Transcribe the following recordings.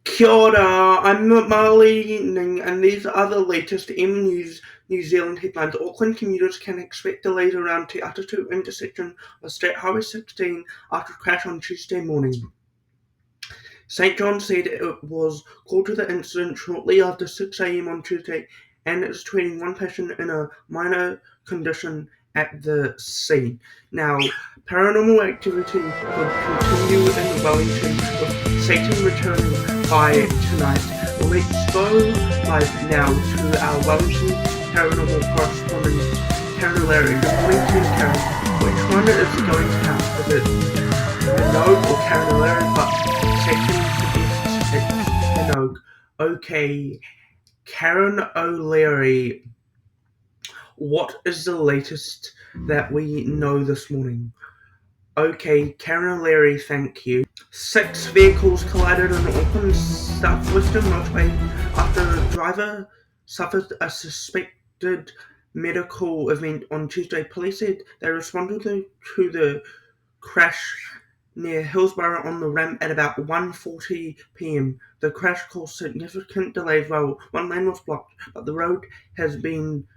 Kia ora, I'm Marley Ning, and these are the latest New Zealand headlines. Auckland commuters can expect delays around Te Atatu intersection of State Highway 16 after crash on Tuesday morning. St John said it was called to the incident shortly after 6 a.m. on Tuesday and is treating one patient in a minor condition at the scene. Now, paranormal activity could continue in Wellington with Satan returning by tonight. Let's go live now to our Wellington Paranormal correspondent, Karen Larry. Good morning to you, Karen. Which one is going to count? Is it Minogue or Karen Larry? But Satan suggests it's Minogue. Okay, Karen O'Leary, what is the latest that we know this morning? Okay, Karen O'Leary, thank you. 6 vehicles collided on Auckland's Southwestern Motorway after a driver suffered a suspected medical event on Tuesday. Police said they responded to the crash near Hillsborough on the ramp at about 1:40 p.m. The crash caused significant delays while one lane was blocked, but the road has been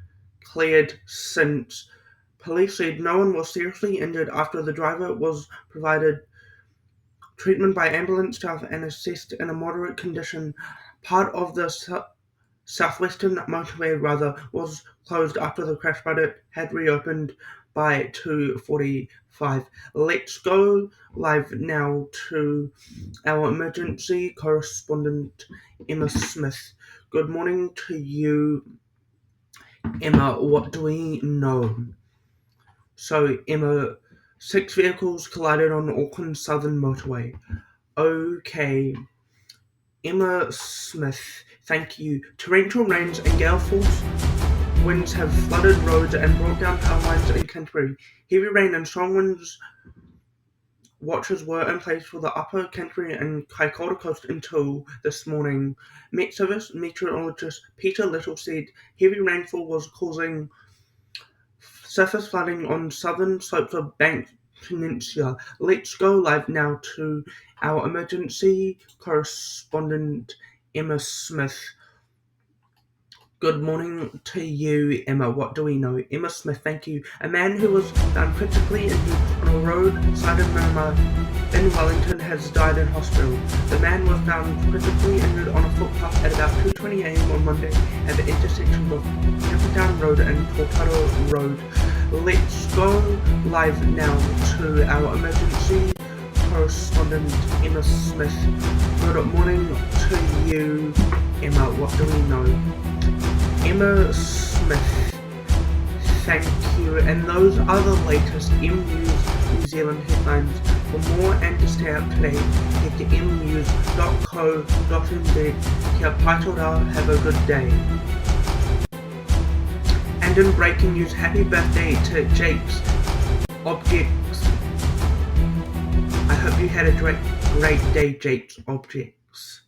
cleared since. Police said no one was seriously injured after the driver was provided treatment by ambulance staff and assessed in a moderate condition. Part of the Southwestern Motorway was closed after the crash, but it had reopened by 2:45. Let's go live now to our emergency correspondent, Emma Smith. Good morning to you, Emma. What do we know? So, Emma, 6 vehicles collided on Auckland's Southern Motorway. Okay, Emma Smith, thank you. Torrential rains and gale-force winds have flooded roads and brought down power lines in Canterbury. Heavy rain and strong winds watches were in place for the Upper Canterbury and Kaikoura coast until this morning. Met Service meteorologist Peter Little said heavy rainfall was causing surface flooding on southern slopes of Banks Peninsula. Let's go live now to our emergency correspondent, Emma Smith. Good morning to you, Emma. What do we know? Emma Smith, thank you. A man who was found critically injured on a roadside in Miramar in Wellington has died in hospital. The man was found critically injured on a footpath at about 2:20 a.m. on Monday at the intersection of Campbelltown Road and Torrential Road. Let's go live now to our emergency correspondent, Emma Smith. Good morning to you, Emma. What do we know? Emma Smith, thank you. And those are the latest M News New Zealand headlines. For more and to stay up to date, head to mnews.co.nz. Kia pai tō rā, have a good day. And in breaking news, happy birthday to Jake's Objects. I hope you had a great day, Jake's Objects.